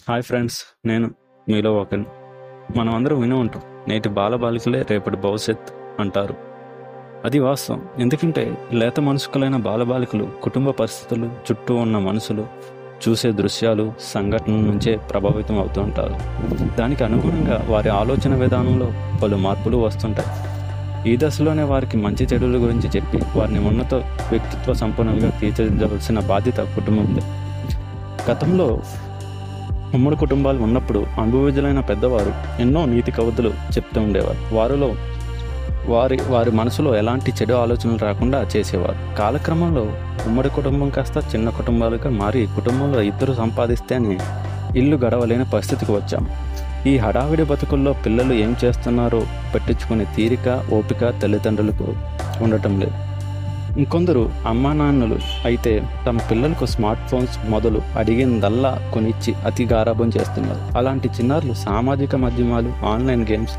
Hi friends, నేను మీలో ఒకరిని. మనం అందరం విని ఉంటాం, నేటి బాలబాలికలే రేపటి భవిష్యత్ అంటారు. అది వాస్తవం. ఎందుకంటే లేత మనసుకులైన బాలబాలికలు కుటుంబ పరిస్థితులు, చుట్టూ ఉన్న మనుషులు, చూసే దృశ్యాలు, సంఘటనల నుంచే ప్రభావితం అవుతూ ఉంటారు. దానికి అనుగుణంగా వారి ఆలోచన విధానంలో పలు మార్పులు వస్తుంటాయి. ఈ దశలోనే వారికి మంచి చెడుల గురించి చెప్పి వారిని ఉన్నత వ్యక్తిత్వ సంపన్నులుగా తీర్చిదిద్దవలసిన బాధ్యత కుటుంబందే. గతంలో ఉమ్మడి కుటుంబాలు ఉన్నప్పుడు అనుభవజ్ఞులైన పెద్దవారు ఎన్నో నీతి కవితలు చెప్తూ ఉండేవారు. వారిలో వారి మనసులో ఎలాంటి చెడు ఆలోచనలు రాకుండా చేసేవారు. కాలక్రమంలో ఉమ్మడి కుటుంబం కాస్త చిన్న కుటుంబాలుగా మారి కుటుంబంలో ఇద్దరు సంపాదిస్తేనే ఇల్లు గడవలేని పరిస్థితికి వచ్చాం. ఈ హడావిడి బతుకుల్లో పిల్లలు ఏం చేస్తున్నారో పట్టించుకునే తీరిక, ఓపిక తల్లిదండ్రులకు ఉండటం లేదు. ఇంకొందరు అమ్మా నాన్నలు అయితే తమ పిల్లలకు స్మార్ట్ ఫోన్స్ మొదలు అడిగిందల్లా కొనిచ్చి అతి గారాబం చేస్తున్నారు. అలాంటి చిన్నారులు సామాజిక మాధ్యమాలు, ఆన్లైన్ గేమ్స్,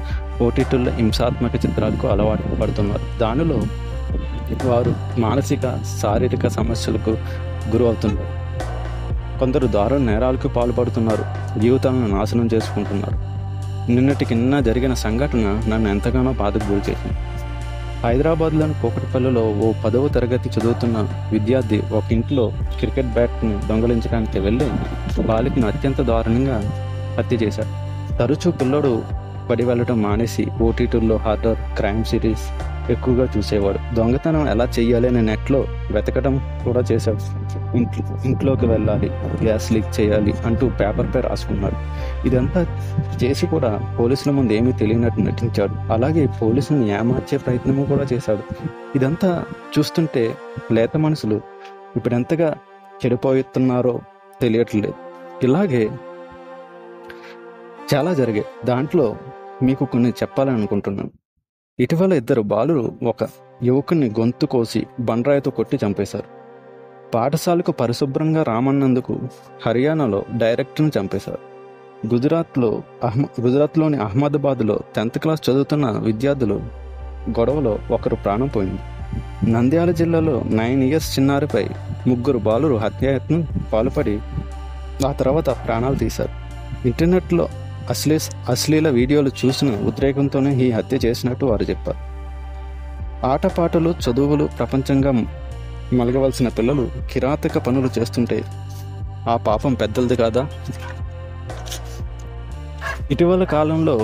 ఓటీటీల్లో హింసాత్మక చిత్రాలకు అలవాటు పడుతున్నారు. దానిలో వారు మానసిక, శారీరక సమస్యలకు గురి అవుతున్నారు. కొందరు దారుణ నేరాలకు పాల్పడుతున్నారు, జీవితాలను నాశనం చేసుకుంటున్నారు. నిన్నటికి నిన్న జరిగిన సంఘటన నన్ను ఎంతగానో బాధకు గురి చేసింది. హైదరాబాద్లోని కూకట్పల్లిలో ఓ 10వ తరగతి చదువుతున్న విద్యార్థి ఒక ఇంట్లో క్రికెట్ బ్యాట్ను దొంగలించడానికి వెళ్ళి బాలికను అత్యంత దారుణంగా హత్య చేశాడు. తరచూ పిల్లడు పడి వెళ్ళటం మానేసి ఓటీటీల్లో హారర్, క్రైమ్ సిరీస్ ఎక్కువగా చూసేవాడు. దొంగతనం ఎలా చెయ్యాలి అని నెట్లో వెతకడం కూడా చేశాడు. ఇంట్లోకి వెళ్ళాలి, గ్యాస్ లీక్ చేయాలి అంటూ పేపర్పై రాసుకున్నాడు. ఇదంతా చేసి కూడా పోలీసుల ముందు ఏమీ తెలియనట్టు నటించాడు. అలాగే పోలీసులను ఏమార్చే ప్రయత్నము కూడా చేశాడు. ఇదంతా చూస్తుంటే లేత మనుషులు ఇప్పుడెంతగా చెడిపోతున్నారో తెలియట్లేదు. ఇలాగే చాలా జరిగాయి. దాంట్లో మీకు కొన్ని చెప్పాలని అనుకుంటున్నాను. ఇటీవల 2 బాలురు ఒక యువకుని గొంతు కోసి బండరాయితో కొట్టి చంపేశారు. పాఠశాలకు పరిశుభ్రంగా రామన్నందుకు హర్యానాలో డైరెక్టర్ను చంపేశారు. గుజరాత్లోని అహ్మదాబాద్లో 10th క్లాస్ చదువుతున్న విద్యార్థులు గొడవలో ఒకరు ప్రాణం పోయింది. నంద్యాల జిల్లాలో 9 years చిన్నారిపై 3 బాలురు హత్యాయత్నం పాల్పడి ఆ తర్వాత ప్రాణాలు తీశారు. ఇంటర్నెట్లో అశ్లీల వీడియోలు చూసిన ఉద్రేకంతోనే ఈ హత్య చేసినట్టు వారు చెప్పారు. ఆటపాటలు, చదువులు ప్రపంచంగా మలగవలసిన పిల్లలు కిరాతక పనులు చేస్తుంటే ఆ పాపం పెద్దలది కాదా? ఇటీవల కాలంలో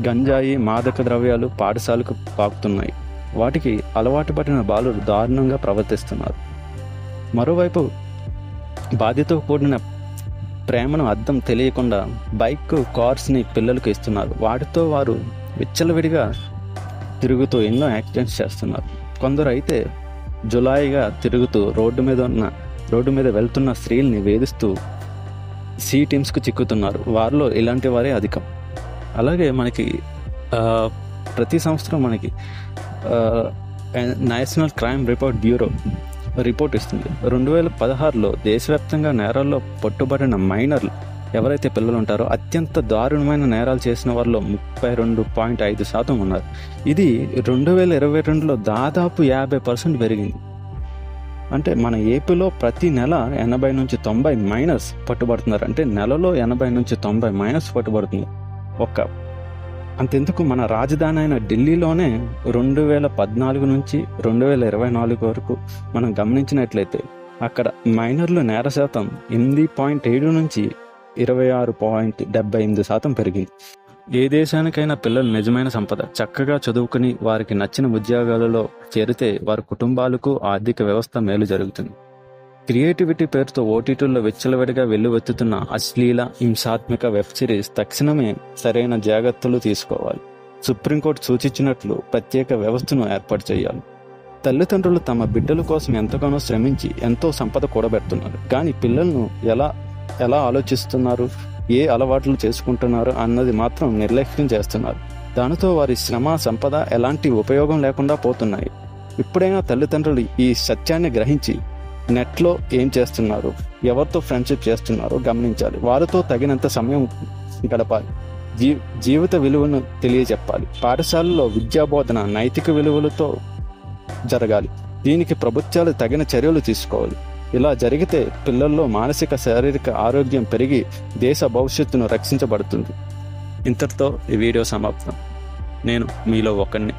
గంజాయి, మాదక ద్రవ్యాలు పాఠశాలకు పాకుతున్నాయి. వాటికి అలవాటు పడిన బాలురు దారుణంగా ప్రవర్తిస్తున్నారు. మరోవైపు బాధ్యతతో కూడిన ప్రేమను అర్థం తెలియకుండా బైక్, కార్స్ని పిల్లలకు ఇస్తున్నారు. వాటితో వారు విచ్చలవిడిగా తిరుగుతూ ఎన్నో యాక్సిడెంట్స్ చేస్తున్నారు. కొందరు అయితే జులాయిగా తిరుగుతూ రోడ్డు మీద వెళ్తున్న స్త్రీల్ని వేధిస్తూ సి టీమ్స్కు చిక్కుతున్నారు. వారిలో ఇలాంటి వారే అధికం. అలాగే మనకి ప్రతి సంవత్సరం మనకి national crime report bureau report ఇస్తుంది. 2016లో దేశవ్యాప్తంగా నేరాల్లో పట్టుబడిన మైనర్లు ఎవరైతే పిల్లలు ఉంటారో అత్యంత దారుణమైన నేరాలు చేసిన వారిలో 32.5% ఉన్నారు. ఇది 2022లో దాదాపు 50% పెరిగింది. అంటే మన ఏపీలో ప్రతి నెల 80 నుంచి 90 మైనర్స్ పట్టుబడుతున్నారు. అంటే నెలలో 80 నుంచి 90 మైనర్స్ పట్టుబడుతున్నారు. అంతెందుకు, మన రాజధాని అయిన ఢిల్లీలోనే 2014 నుంచి 2024 వరకు మనం గమనించినట్లయితే అక్కడ మైనర్లు నేర శాతం 8.7 నుంచి 26.78% పెరిగింది. ఏ దేశానికైనా పిల్లలు నిజమైన సంపద. చక్కగా చదువుకుని వారికి నచ్చిన ఉద్యోగాలలో చేరితే వారి కుటుంబాలకు, ఆర్థిక వ్యవస్థ మేలు జరుగుతుంది. క్రియేటివిటీ పేరుతో ఓటీటీల్లో విచ్చలవిడిగా వెల్లువెత్తుతున్న అశ్లీల, హింసాత్మక వెబ్ సిరీస్ తక్షణమే సరైన జాగ్రత్తలు తీసుకోవాలి. సుప్రీంకోర్టు సూచించినట్లు ప్రత్యేక వ్యవస్థను ఏర్పాటు చేయాలి. తల్లిదండ్రులు తమ బిడ్డల కోసం ఎంతగానో శ్రమించి ఎంతో సంపద కూడబెడుతున్నారు. కానీ పిల్లలను ఎలా ఆలోచిస్తున్నారు, ఏ అలవాట్లు చేసుకుంటున్నారు అన్నది మాత్రం నిర్లక్ష్యం చేస్తున్నారు. దానితో వారి శ్రమ, సంపద ఎలాంటి ఉపయోగం లేకుండా పోతున్నాయి. ఇప్పుడైనా తల్లిదండ్రులు ఈ సత్యాన్ని గ్రహించి నెట్లో ఏం చేస్తున్నారు, ఎవరితో ఫ్రెండ్షిప్ చేస్తున్నారో గమనించాలి. వారితో తగినంత సమయం గడపాలి. జీవిత విలువను తెలియజెప్పాలి. పాఠశాలలో విద్యాబోధన నైతిక విలువలతో జరగాలి. దీనికి ప్రభుత్వాలు తగిన చర్యలు తీసుకోవాలి. ఇలా జరిగితే పిల్లల్లో మానసిక శారీరక ఆరోగ్యం పెరిగి దేశ భవిష్యత్తును రక్షించబడుతుంది. ఇంతటితో ఈ వీడియో సమాప్తం. నేను మీలో ఒకడిని.